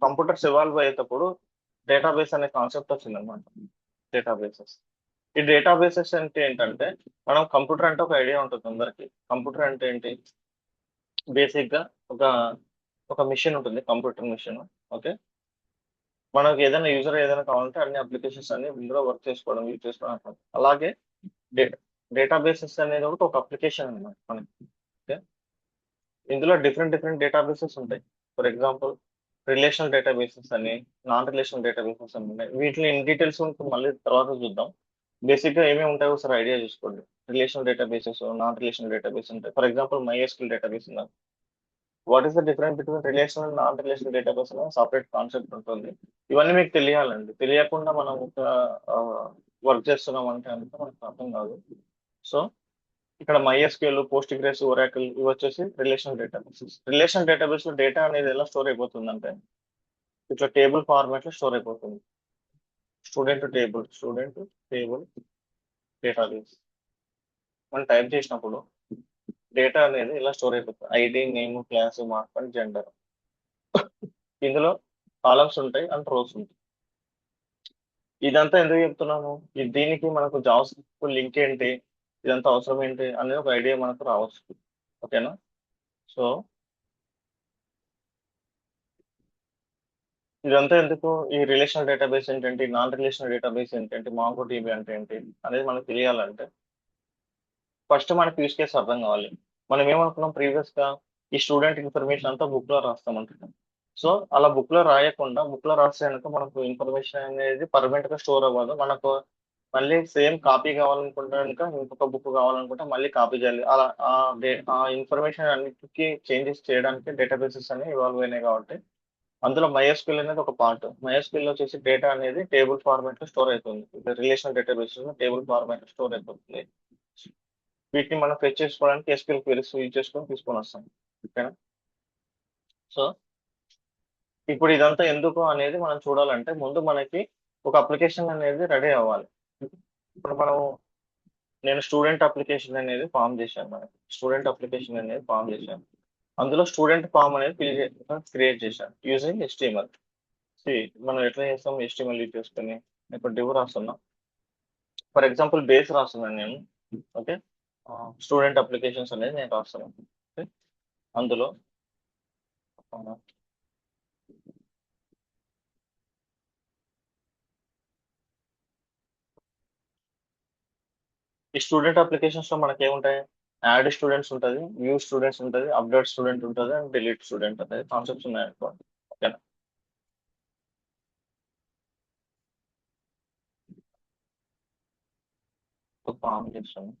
కంప్యూటర్స్ ఇవాల్వ్ అయ్యేటప్పుడు డేటాబేస్ అనే కాన్సెప్ట్ వచ్చిందనమాట. డేటాబేసెస్. ఈ డేటాబేసెస్ అంటే ఏంటంటే, మనం కంప్యూటర్ అంటే ఒక ఐడియా ఉంటుంది అందరికి. కంప్యూటర్ అంటే ఏంటి, బేసిక్ గా ఒక ఒక మిషన్ ఉంటుంది, కంప్యూటర్ మిషన్. ఓకే. మనకి ఏదైనా ఏదైనా కావాలంటే అన్ని అప్లికేషన్స్ అన్ని ఇందులో వర్క్ చేసుకోవడం, యూజ్ చేసుకోవడం అంటాం. అలాగే డేటాబేసెస్ అనేది ఒక అప్లికేషన్ అనమాట మనకి. ఓకే. ఇందులో డిఫరెంట్ డిఫరెంట్ డేటాబేసెస్ ఉంటాయి. ఫర్ ఎగ్జాంపుల్ రిలేషనల్ డేటాబేసెస్ అని నాన్ రిలేషనల్ డేటాబేసెస్ అని ఉన్నాయి. వీటిని ఇన్ డీటెయిల్స్ మళ్ళీ తర్వాత చూద్దాం. బేసిక్ గా ఏమేమి ఉంటాయో ఒకసారి ఐడియా చూసుకోండి. Relational databases, non relational database ఉంటాయి. ఫర్ ఎగ్జాంపుల్ MySQL డేటాబేస్ ఉంది. What is the difference between relational and non relational database అని సపరేట్ కాన్సెప్ట్ ఉంటుంది. ఇవన్నీ మీకు తెలియాలండి. తెలియకుండా మనం ఒక వర్క్ చేస్తున్నాం అంటే అంతా మనకు అర్థం కాదు. సో ఇక్కడ MySQL, పోస్ట్గ్రెస్, ఒరాకిల్ ఇవి వచ్చేసి రిలేషనల్ డేటాబేసెస్. రిలేషనల్ డేటాబేస్ లో డేటా అనేది ఎలా స్టోర్ అయిపోతుంది అంటే ఇట్లా టేబుల్ ఫార్మాట్ లో స్టోర్ అయిపోతుంది. స్టూడెంట్ టేబుల్ డేటాబేస్ మనం టైప్ చేసినప్పుడు డేటా అనేది ఇలా స్టోర్ అయిపోతుంది. ID, name, class, mark and gender. ఇందులో కాలమ్స్ ఉంటాయి అండ్ రోస్ ఉంటాయి. ఇదంతా ఎందుకు చెప్తున్నాము? దీనికి మనకు జాబ్స్ లింక్ ఏంటి, ఇదంతా అవసరం ఏంటి అనేది ఒక ఐడియా మనకు రావచ్చు. ఓకేనా? సో ఇదంతా ఎందుకు? ఈ రిలేషనల్ డేటాబేస్ ఏంటంటే, నాన్ రిలేషనల్ డేటాబేస్ ఏంటంటే, MongoDB అంటే ఏంటి అనేది మనకు తెలియాలంటే ఫస్ట్ మనకి యూస్ కేసు అర్థం కావాలి. మనం ఏమనుకున్నాం ప్రీవియస్ గా, ఈ స్టూడెంట్ ఇన్ఫర్మేషన్ అంతా బుక్ లో రాస్తామంటున్నాం. సో అలా బుక్ లో రాయకుండా, బుక్ లో రాస్తే కనుక మనకు ఇన్ఫర్మేషన్ అనేది పర్మనెంట్ గా స్టోర్ అవ్వదు. మనకు మళ్ళీ సేమ్ కాపీ కావాలనుకుంటే కనుక ఇంకొక బుక్ కావాలనుకుంటే మళ్ళీ కాపీ చేయాలి. అలా ఆ ఇన్ఫర్మేషన్ అన్నిటికీ చేంజెస్ చేయడానికి డేటాబేసెస్ అనేవి ఇవాల్వ్ అయినాయి కాబట్టి అందులో MySQL అనేది ఒక పార్ట్. MySQL లో వచ్చేసి డేటా అనేది టేబుల్ ఫార్మాట్ లో స్టోర్ అవుతుంది. రిలేషనల్ డేటాబేస్ లో టేబుల్ ఫార్మాట్ లో స్టోర్ అయిపోతుంది. వీటిని మనం ఫెచ్ చేసుకోవడానికి SQL క్వెరీస్ యూజ్ చేసుకొని తీసుకొని వస్తాం. ఓకేనా? సో ఇప్పుడు ఇదంతా ఎందుకు అనేది మనం చూడాలంటే ముందు మనకి ఒక అప్లికేషన్ అనేది రెడీ అవ్వాలి. ఇప్పుడు నేను స్టూడెంట్ అప్లికేషన్ అనేది ఫామ్ చేశాను. అందులో స్టూడెంట్ ఫామ్ అనేది క్రియేట్ చేశాను యూజింగ్ HTML. మనం ఎట్లా చేస్తాం? HTML యూజ్ చేసుకుని ఇప్పుడు డివ్ రాస్తున్నా. ఫర్ ఎగ్జాంపుల్ బేస్ రాస్తున్నాను నేను. ఓకే, స్టూడెంట్ అప్లికేషన్స్ అనేది నేను రాస్తున్నాను. ఓకే, అందులో ఈ స్టూడెంట్ అప్లికేషన్స్ లో మనకి ఏముంటాయి? యాడ్ స్టూడెంట్స్ ఉంటుంది, వ్యూ స్టూడెంట్స్ ఉంటుంది, అప్డేట్ స్టూడెంట్ ఉంటుంది అండ్ డిలీట్ స్టూడెంట్ అనేది కాన్సెప్ట్స్ ఉన్నాయి అనుకోండి. ఓకేనా? ఫామ్ చేస్తాను.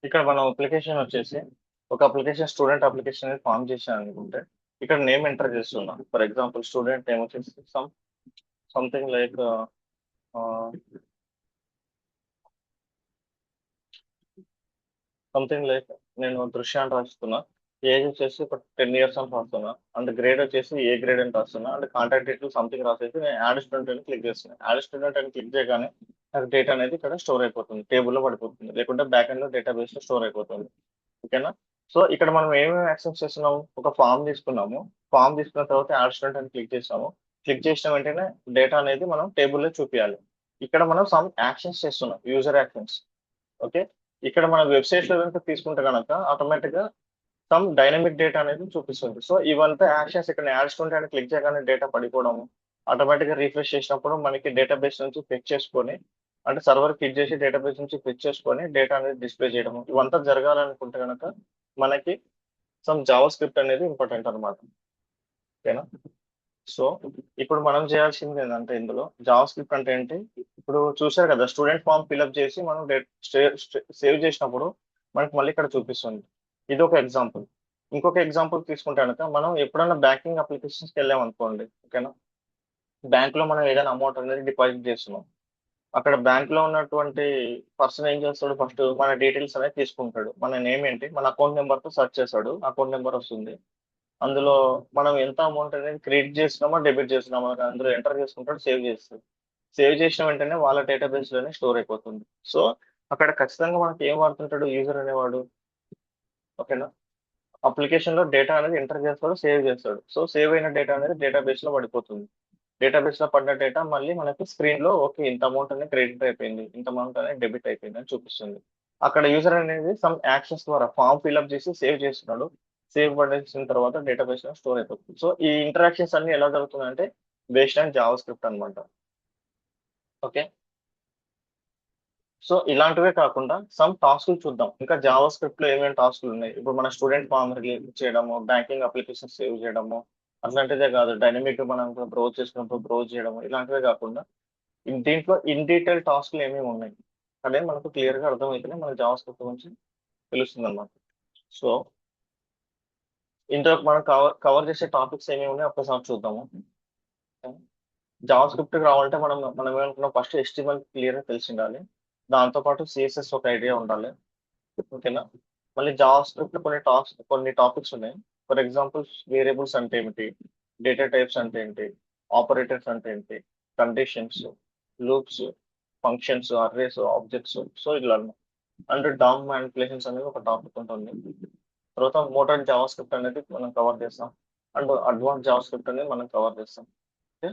ఇక్కడ మనం అప్లికేషన్ వచ్చేసి ఒక అప్లికేషన్ స్టూడెంట్ అప్లికేషన్ అనేది ఫామ్ చేశాను అనుకుంటే ఇక్కడ నేమ్ ఎంటర్ చేస్తున్నాం. ఫర్ ఎగ్జాంపుల్ స్టూడెంట్ నేమ్ వచ్చేసి సంథింగ్ లైక్ నేను దృశ్య అని రాస్తున్నా. ఏజ్ వచ్చేసి ఒక 10 years అని రాస్తున్నా. అండ్ గ్రేడ్ వచ్చేసి ఏ గ్రేడ్ అని రాస్తున్నా. అండ్ కాంటాక్ట్ డీటెయిల్ సంథింగ్ రాసేసి నేను యాడ్ స్టూడెంట్ అని క్లిక్ చేస్తున్నాను. యాడ్ స్టూడెంట్ అని క్లిక్ చేయగానే నాకు డేటా అనేది ఇక్కడ స్టోర్ అయిపోతుంది, టేబుల్లో పడిపోతుంది, లేకుంటే బ్యాక్ ఎండ్ లో డేటాబేస్ లో స్టోర్ అయిపోతుంది. ఓకేనా? సో ఇక్కడ మనం ఏమేమి యాక్సెస్ చేస్తున్నాము? ఒక ఫామ్ తీసుకున్నాము. ఫామ్ తీసుకున్న తర్వాత యాడ్ స్టూడెంట్ అని క్లిక్ చేసాము. క్లిక్ చేసిన వెంటనే డేటా అనేది మనం టేబుల్లో చూపించాలి. ఇక్కడ మనం సమ్ యాక్షన్స్ చేస్తున్నాం, యూజర్ యాక్షన్స్. ఓకే, ఇక్కడ మన వెబ్సైట్ లో కనుక తీసుకుంటే కనుక ఆటోమేటిక్ గా సమ్ డైనమిక్ డేటా అనేది చూపిస్తుంది. సో ఇవంతా యాక్షన్స్ ఇక్కడ యాడ్ స్టూడెంట్ అని క్లిక్ చేయగానే డేటా పడిపోవడము, ఆటోమేటిక్ గా రీఫ్రెష్ చేసినప్పుడు మనకి డేటాబేస్ నుంచి ఫెచ్ చేసుకొని, అంటే సర్వర్ ఫిట్ చేసి డేటాబేస్ నుంచి ఫెచ్ చేసుకొని డేటా అనేది డిస్ప్లే చేయడము, ఇవంతా జరగాలనుకుంటే కనుక మనకి సమ్ జావా స్క్రిప్ట్ అనేది ఇంపార్టెంట్ అనమాట. ఓకేనా? సో ఇప్పుడు మనం చేయాల్సింది ఏంటంటే ఇందులో జావా స్క్రిప్ట్ అంటే ఏంటి, ఇప్పుడు చూసారు కదా స్టూడెంట్ ఫామ్ ఫిల్అప్ చేసి మనం సేవ్ చేసినప్పుడు మనకి మళ్ళీ ఇక్కడ చూపిస్తుంది. ఇది ఒక ఎగ్జాంపుల్. ఇంకొక ఎగ్జాంపుల్ తీసుకుంటే కనుక మనం ఎప్పుడైనా బ్యాంకింగ్ అప్లికేషన్స్కి వెళ్ళాం అనుకోండి, ఓకేనా, బ్యాంక్ లో మనం ఏదైనా అమౌంట్ అనేది డిపాజిట్ చేస్తున్నాం. అక్కడ బ్యాంక్ లో ఉన్నటువంటి పర్సన్ ఏం చేస్తాడు, ఫస్ట్ మన డీటెయిల్స్ అనేది తీసుకుంటాడు. మన నేమ్ ఏంటి, మన అకౌంట్ నెంబర్ తో సెర్చ్ చేస్తాడు, అకౌంట్ నెంబర్ వస్తుంది. అందులో మనం ఎంత అమౌంట్ అనేది క్రెడిట్ చేస్తున్నామో డెబిట్ చేస్తున్నామో అని అందులో ఎంటర్ చేసుకుంటాడు, సేవ్ చేస్తాడు. సేవ్ చేసిన వెంటనే వాళ్ళ డేటాబేస్ లోనే స్టోర్ అయిపోతుంది. సో అక్కడ ఖచ్చితంగా మనకి ఏం వాడుతుంటాడు యూజర్ అనేవాడు, ఓకేనా, అప్లికేషన్ లో డేటా అనేది ఎంటర్ చేస్తాడు, సేవ్ చేస్తాడు. సో సేవ్ అయిన డేటా అనేది డేటాబేస్ లో పడిపోతుంది. డేటాబేస్ లో పడిన డేటా మళ్ళీ మనకి స్క్రీన్ లో ఓకే ఇంత అమౌంట్ అనేది క్రెడిట్ అయిపోయింది, ఇంత అమౌంట్ అనేది డెబిట్ అయిపోయింది అని చూపిస్తుంది. అక్కడ యూజర్ అనేది సమ్ యాక్షన్స్ ద్వారా ఫామ్ ఫిల్అప్ చేసి సేవ్ చేస్తున్నాడు. సేవ్ పడేసిన తర్వాత డేటాబేస్ లో స్టోర్ అయిపోతుంది. సో ఈ ఇంటరాక్షన్స్ అన్ని ఎలా జరుగుతున్నాయంటే బేస్డ్ ఆన్ జావా స్క్రిప్ట్ అనమాట. ఓకే, సో ఇలాంటివే కాకుండా సమ్ టాస్క్లు చూద్దాం. ఇంకా జావా స్క్రిప్ట్ లో ఏమేమి టాస్క్లు ఉన్నాయి. ఇప్పుడు మన స్టూడెంట్ ఫామ్ రిలీజ్ చేయడము, బ్యాంకింగ్ అప్లికేషన్ సేవ్ చేయడము, అట్లాంటిదే కాదు డైనమిక్ మనం బ్రౌజ్ చేసుకున్నప్పుడు బ్రౌజ్ చేయడము, ఇలాంటివే కాకుండా దీంట్లో ఇన్ డీటెయిల్ టాస్క్లు ఏమేమి ఉన్నాయి అదే మనకు క్లియర్ గా అర్థమైతేనే మన జావా స్క్రిప్ట్ గురించి తెలుస్తుంది అనమాట. సో ఇందులో మనం కవర్ చేసే టాపిక్స్ ఏమేమి ఉన్నాయో ఒక్కసారి చూద్దాము. జావా స్క్రిప్ట్ రావాలంటే మనం ఏమనుకున్నాం, ఫస్ట్ HTML క్లియర్ గా తెలిసి ఉండాలి, దాంతో పాటు CSS ఒక ఐడియా ఉండాలి, ఓకేనా. మళ్ళీ జావా స్క్రిప్ట్ కొన్ని టాపిక్స్ ఉన్నాయి. ఫర్ ఎగ్జాంపుల్ వేరియబుల్స్ అంటే ఏమిటి, డేటా టైప్స్ అంటే ఏంటి, ఆపరేటర్స్ అంటే ఏంటి, conditions, loops, functions, arrays, objects, so ఇలా అండ్ డామ్ మ్యానిపులేషన్స్ అనేది ఒక టాపిక్ ఉంటుంది. తర్వాత మోడర్న్ జావా స్క్రిప్ట్ అనేది మనం కవర్ చేస్తాం, అండ్ అడ్వాన్స్ జావా స్క్రిప్ట్ అనేది మనం కవర్ చేస్తాం. ఓకే,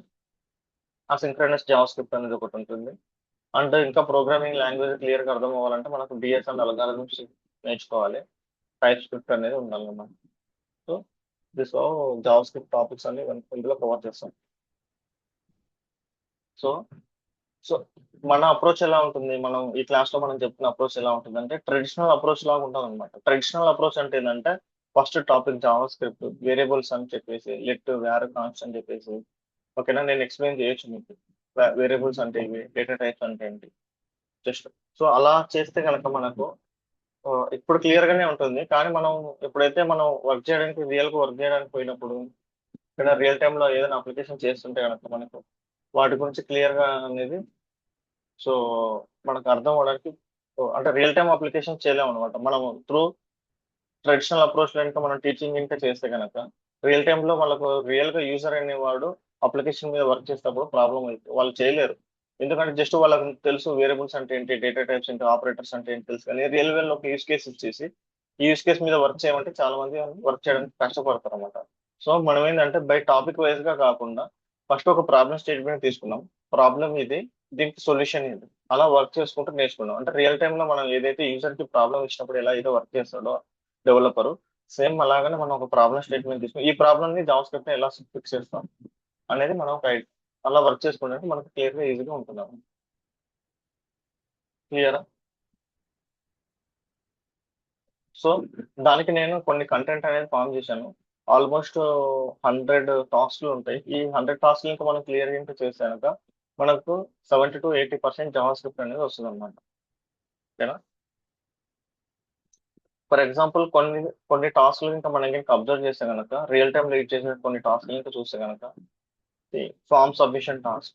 అసింక్రనస్ జావా స్క్రిప్ట్ అనేది ఒకటి ఉంటుంది. అండ్ ఇంకా ప్రోగ్రామింగ్ లాంగ్వేజ్ క్లియర్ గా అర్థం అవ్వాలంటే మనకు డిఎస్ అండ్ అల్గారిథమ్స్ నేర్చుకోవాలి, టైప్ స్క్రిప్ట్ అనేది ఉండాలన్నమాట. So this Java script topics అన్ని ఇందులో కవర్ చేస్తాం. సో సో మన అప్రోచ్ ఎలా ఉంటుంది, మనం ఈ క్లాస్ లో మనం చెప్తున్న అప్రోచ్ ఎలా ఉంటుంది అంటే ట్రెడిషనల్ అప్రోచ్ లాగా ఉంటుంది అనమాట. ట్రెడిషనల్ అప్రోచ్ అంటే ఏంటంటే first topic Java script, variables అని చెప్పేసి, లెట్ వేర్ కాన్స్ అని చెప్పేసి, ఓకేనా, నేను ఎక్స్ప్లెయిన్ చేయొచ్చు మీకు. వేరియబుల్స్ అంటే ఇవి, డేటా టైప్స్ అంటే ఏంటి, జస్ట్ సో అలా చేస్తే కనుక మనకు ఇప్పుడు క్లియర్ గానే ఉంటుంది. కానీ మనం ఎప్పుడైతే మనం వర్క్ చేయడానికి రియల్ గా వర్క్ చేయడానికి పోయినప్పుడు ఇక్కడ రియల్ టైమ్ లో ఏదైనా అప్లికేషన్ చేస్తుంటే కనుక మనకు వాటి గురించి క్లియర్ గా అనేది సో మనకు అర్థం అవడానికి అంటే రియల్ టైమ్ అప్లికేషన్ చేయలేము అనమాట. మనం త్రూ ట్రెడిషనల్ అప్రోచ్ కనుక మనం టీచింగ్ ఇంకా చేస్తే కనుక రియల్ టైమ్ లో వాళ్ళకు రియల్ గా యూజర్ అనేవాడు అప్లికేషన్ మీద వర్క్ చేసేటప్పుడు ప్రాబ్లం అవుతుంది, వాళ్ళు చేయలేరు. ఎందుకంటే జస్ట్ వాళ్ళకి తెలుసు వేరియబుల్స్ అంటే ఏంటి, డేటా టైప్స్ ఏంటి, ఆపరేటర్స్ అంటే ఏంటి తెలుసు. కానీ రియల్ వేల్ ఒక యూస్ కేస్ ఇచ్చేసి ఈ యూస్ కేస్ మీద వర్క్ చేయమంటే చాలా మంది వర్క్ చేయడానికి కష్టపడతారు అనమాట. సో మనం ఏంటంటే బై టాపిక్ వైజ్ గా కాకుండా ఫస్ట్ ఒక ప్రాబ్లం స్టేట్మెంట్ తీసుకున్నాం, ప్రాబ్లం ఇది, దీనికి సొల్యూషన్ ఇది, అలా వర్క్ చేసుకుంటూ నేర్చుకున్నాం. అంటే రియల్ టైమ్ లో మనం ఏదైతే యూజర్ కి ప్రాబ్లం ఇచ్చినప్పుడు ఎలా అయితే వర్క్ చేస్తాడో డెవలపర్, సేమ్ అలాగనే మనం ఒక ప్రాబ్లం స్టేట్మెంట్ తీసుకుని ఈ ప్రాబ్లమ్ ని జావా స్క్రిప్ట్ ఎలా ఫిక్స్ చేస్తాం అనేది మనం ఒక అలా వర్క్ చేసుకుంటే మనకు క్లియర్ గా ఈజీగా ఉంటున్నాం. క్లియరా? సో దానికి నేను కొన్ని కంటెంట్ అనేది ఫామ్ చేశాను. ఆల్మోస్ట్ 100 టాస్క్లు ఉంటాయి. ఈ 100 టాస్క్లు ఇంకా మనం క్లియర్ గా ఇంకా చేస్తే కనుక మనకు 70 to 80% జావా స్క్రిప్ట్ అనేది వస్తుంది అనమాట. ఓకేనా? ఫర్ ఎగ్జాంపుల్ కొన్ని కొన్ని టాస్క్లు ఇంకా మనం ఇంకా అబ్జర్వ్ చేస్తే కనుక రియల్ టైం లీడ్ చేసిన కొన్ని టాస్క్లు ఇంకా చూస్తే కనుక form submission task.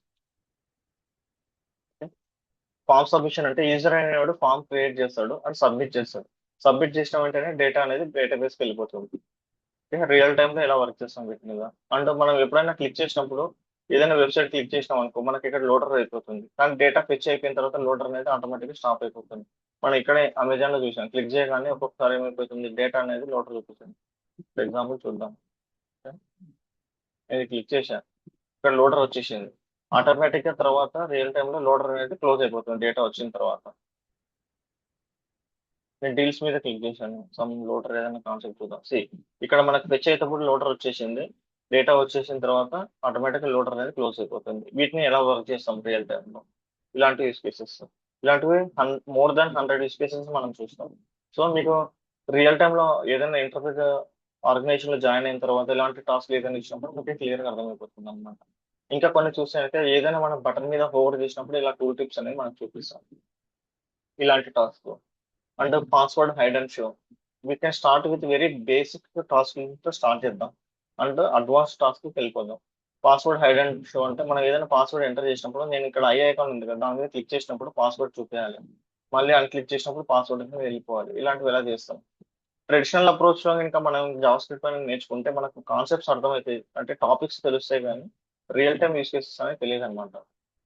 Form submission అంటే యూజర్ అనేవాడు ఫామ్ క్రియేట్ చేస్తాడు అండ్ సబ్మిట్ చేస్తాడు. సబ్మిట్ చేసిన వెంటనే డేటా అనేది డేటాబేస్కి వెళ్ళిపోతుంది. రియల్ టైమ్ లో ఎలా వర్క్ చేస్తాం వీటి మీద. అండ్ మనం ఎప్పుడైనా క్లిక్ చేసినప్పుడు ఏదైనా వెబ్సైట్ క్లిక్ చేసినాం అనుకో మనకి ఇక్కడ లోడర్ అయిపోతుంది, కానీ డేటా ఫెచ్ అయిపోయిన తర్వాత లోడర్ అనేది ఆటోమేటిక్గా స్టాప్ అయిపోతుంది. మనం ఇక్కడే అమెజాన్ లో చూసాం, క్లిక్ చేయగానే ఒక్కొక్కసారి ఏమైపోతుంది డేటా అనేది లోడర్ అయిపోతుంది. ఫర్ ఎగ్జాంపుల్ చూద్దాం, ఇది క్లిక్ చేశాను, ఇక్కడ లోడర్ వచ్చేసింది. ఆటోమేటిక్ గా తర్వాత రియల్ టైమ్ లో లోడర్ అనేది క్లోజ్ అయిపోతుంది డేటా వచ్చిన తర్వాత. నేను డీల్స్ మీద క్లిక్ చేశాను. సమ్ లోడర్ ఏదైనా కాన్సెప్ట్ చూద్దాం. ఇక్కడ మనకు ఫెచ్ అయ్యేటప్పుడు లోడర్ వచ్చేసింది. డేటా వచ్చేసిన తర్వాత ఆటోమేటిక్గా లోడర్ అనేది క్లోజ్ అయిపోతుంది. వీటిని ఎలా వర్క్ చేస్తాం రియల్ టైంలో, ఇలాంటి యూస్ కేసెస్, ఇలాంటివి మోర్ దాన్ 100 యూస్ కేసెస్ మనం చూస్తాం. సో మీకు రియల్ టైంలో ఏదైనా ఇంటర్ప్రిట్ ఆర్గనైజేషన్ లో జాయిన్ అయిన తర్వాత ఇలాంటి టాస్క్ ఏదైనా ఇచ్చినప్పుడు మీకు క్లియర్ గా అర్థమైపోతుంది అనమాట. ఇంకా కొన్ని చూస్తే ఏదైనా మనం బటన్ మీద హోవర్ చేసినప్పుడు ఇలా టూ టిప్స్ అనేది మనకు చూపిస్తాం. ఇలాంటి task and password hide and show. We can start with very basic task తో స్టార్ట్ చేద్దాం అండ్ అడ్వాన్స్ టాస్క్ వెళ్ళిపోదాం. పాస్వర్డ్ హైడ్ అండ్ షో అంటే మనం ఏదైనా పాస్వర్డ్ ఎంటర్ చేసినప్పుడు, నేను ఇక్కడ ఐ ఐకాన్ ఉంది కదా, దాని మీద క్లిక్ చేసినప్పుడు పాస్వర్డ్ చూపించాలి, మళ్ళీ అన్క్లిక్ చేసినప్పుడు పాస్వర్డ్ అనేది వెళ్ళిపోవాలి. ఇలాంటివి ఎలా చేస్తాం. ట్రెడిషనల్ అప్రోచ్ లో ఇంకా మనం జావా స్క్రిప్ట్ అనేది నేర్చుకుంటే మనకు కాన్సెప్ట్స్ అర్థమవుతాయి, అంటే టాపిక్స్ తెలుస్తాయి, కానీ రియల్ టైమ్ యూస్ కేసెస్ అనేది తెలియదు అనమాట.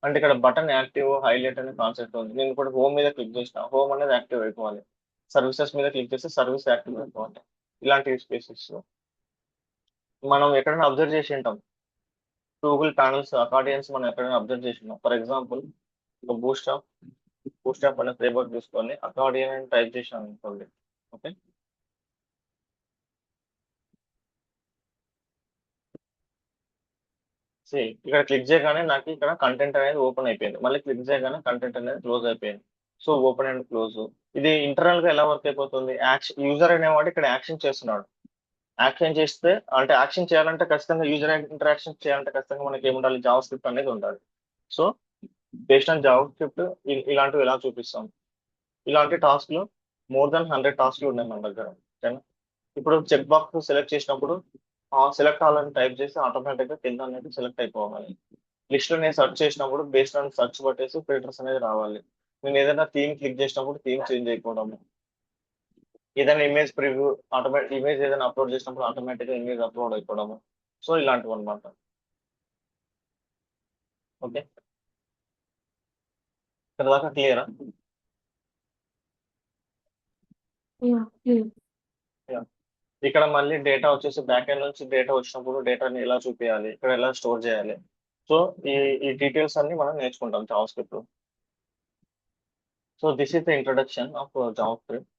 అంటే ఇక్కడ బటన్ యాక్టివ్ హైలైట్ అనే కాన్సెప్ట్ ఉంది. నేను ఇప్పుడు హోమ్ మీద క్లిక్ చేసిన, హోమ్ అనేది యాక్టివ్ అయిపోవాలి. సర్వీసెస్ మీద క్లిక్ చేస్తే సర్వీస్ యాక్టివ్ అయిపోవాలి. ఇలాంటి యూస్ కేసెస్ మనం ఎక్కడైనా అబ్జర్వ్ చేసి ఉంటాం. గూగుల్ ప్యానల్స్ అకార్డియన్స్ మనం ఎక్కడైనా అబ్జర్వ్ చేసి ఉంటాం. ఫర్ ఎగ్జాంపుల్ ఒక బూస్టాప్ అనే ఫ్రేమ్వర్క్ తీసుకొని అకార్డియన్ అని టైప్ చేసాం అనుకోండి. ఓకే, ఇక్కడ క్లిక్ చేయగానే నాకు ఇక్కడ కంటెంట్ అనేది ఓపెన్ అయిపోయింది. మళ్ళీ క్లిక్ చేయగానే కంటెంట్ అనేది క్లోజ్ అయిపోయింది. So open and close. ఇది ఇంటర్నల్ గా ఎలా వర్క్ అయిపోతుంది. యాక్షన్ యూజర్ అనేవాడు ఇక్కడ యాక్షన్ చేస్తున్నాడు. యాక్షన్ చేస్తే అంటే యాక్షన్ చేయాలంటే ఖచ్చితంగా యూజర్ ఇంటరాక్షన్ చేయాలంటే ఖచ్చితంగా మనకి ఏముండాలి, జావా స్క్రిప్ట్ అనేది ఉండాలి. So based on Java script ఇలాంటివి ఎలా చూపిస్తాం. ఇలాంటి టాస్క్లు మోర్ దాన్ 100 టాస్క్లు ఉన్నాయి మన దగ్గర. ఓకేనా. ఇప్పుడు చెక్ బాక్స్ సెలెక్ట్ చేసినప్పుడు సెలెక్ట్ అవ్వాలని టైప్ చేసి ఆటోమేటిక్ గా కింద అనేది సెలెక్ట్ అయిపోవాలి. లిస్ట్ లో నేను సెర్చ్ చేసినప్పుడు బేస్డ్ ఆన్ సెర్చ్ పట్టేసి ఫిల్టర్స్ అనేది రావాలి. నేను ఏదైనా థీమ్ క్లిక్ చేసినప్పుడు థీమ్ చేంజ్ అయిపోవడము. ఏదైనా ఇమేజ్ ప్రివ్యూ ఆటోమేటిక్ ఇమేజ్ ఏదైనా అప్లోడ్ చేసినప్పుడు ఆటోమేటిక్ గా ఇమేజ్ అప్లోడ్ అయిపోవడము. సో ఇలాంటివి అనమాట. ఓకే, ఇక్కడ దాకా క్లియరా. Yeah, clear. ఇక్కడ మళ్ళీ డేటా వచ్చేసి బ్యాక్ ఎండ్ నుంచి డేటా వచ్చినప్పుడు డేటాని ఎలా చూపించాలి, ఇక్కడ ఎలా స్టోర్ చేయాలి. సో ఈ ఈ డీటెయిల్స్ అన్ని మనం నేర్చుకుంటాం Java script. So this is the introduction of Java script.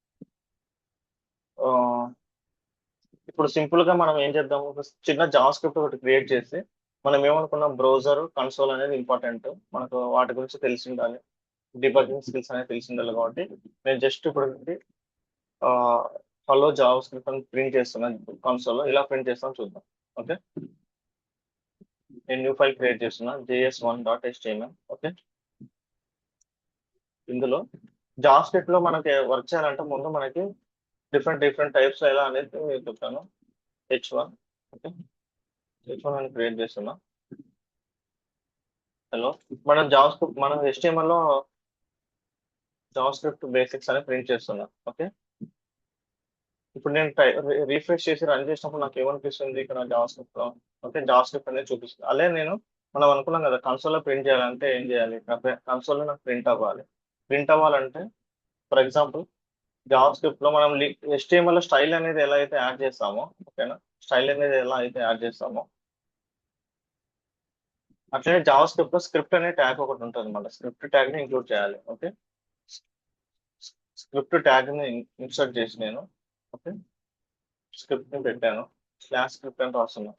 ఇప్పుడు సింపుల్ గా మనం ఏం చేద్దాం, ఒక చిన్న జావా స్క్రిప్ట్ ఒకటి క్రియేట్ చేసి మనం ఏమనుకున్నాం, బ్రౌజర్ కన్సోల్ అనేది ఇంపార్టెంట్, మనకు వాటి గురించి తెలిసి ఉండాలి, డిబగ్గింగ్ స్కిల్స్ అనేది తెలిసి ఉండాలి. కాబట్టి నేను జస్ట్ ఇప్పుడు హలో జావా స్క్రిప్ట్ అని ప్రింట్ చేస్తున్నాను కన్సోల్. ఇలా ప్రింట్ చేస్తాను చూద్దాం. ఓకే, నేను న్యూ ఫైల్ క్రియేట్ చేస్తున్నా js1.html. ఓకే, ఇందులో జావా స్క్రిప్ట్ లో మనకి వర్క్ చేయాలంటే ముందు మనకి డిఫరెంట్ డిఫరెంట్ టైప్స్ ఎలా అనేది నేను చెప్తాను. h1. ఓకే, h1 అని క్రియేట్ చేస్తున్నా. హలో, మనం జావా స్క్రిప్ట్ మనం HTML లో జావా స్క్రిప్ట్ బేసిక్స్ అని ప్రింట్ చేస్తున్నా. ఓకే, ఇప్పుడు నేను రీఫ్రెష్ చేసి రన్ చేసినప్పుడు నాకు ఏమనిపిస్తుంది, ఇక్కడ జావా స్క్రిప్ట్ లో ఓకే జావా స్క్రిప్ట్ అనేది చూపిస్తుంది. అదే నేను మనం అనుకున్నాం కదా కన్సోల్ లో ప్రింట్ చేయాలంటే ఏం చేయాలి, కన్సోల్ లో నాకు ప్రింట్ అవ్వాలి. ప్రింట్ అవ్వాలంటే ఫర్ ఎగ్జాంపుల్ జావా స్క్రిప్ట్ లో మనం HTML లో స్టైల్ అనేది ఎలా అయితే యాడ్ చేస్తామో, ఓకేనా, స్టైల్ అనేది ఎలా అయితే యాడ్ చేస్తామో అట్లనే జావా స్క్రిప్ట్ లో స్క్రిప్ట్ అనే ట్యాగ్ ఒకటి ఉంటుంది అనమాట. స్క్రిప్ట్ ట్యాగ్ ని ఇంక్లూడ్ చేయాలి. ఓకే, స్క్రిప్ట్ ట్యాగ్ ని ఇన్సర్ట్ చేసి నేను ఓకే స్క్రిప్ట్ ని పెట్టాను. స్లాష్ స్క్రిప్ట్ అని రాస్తున్నాను.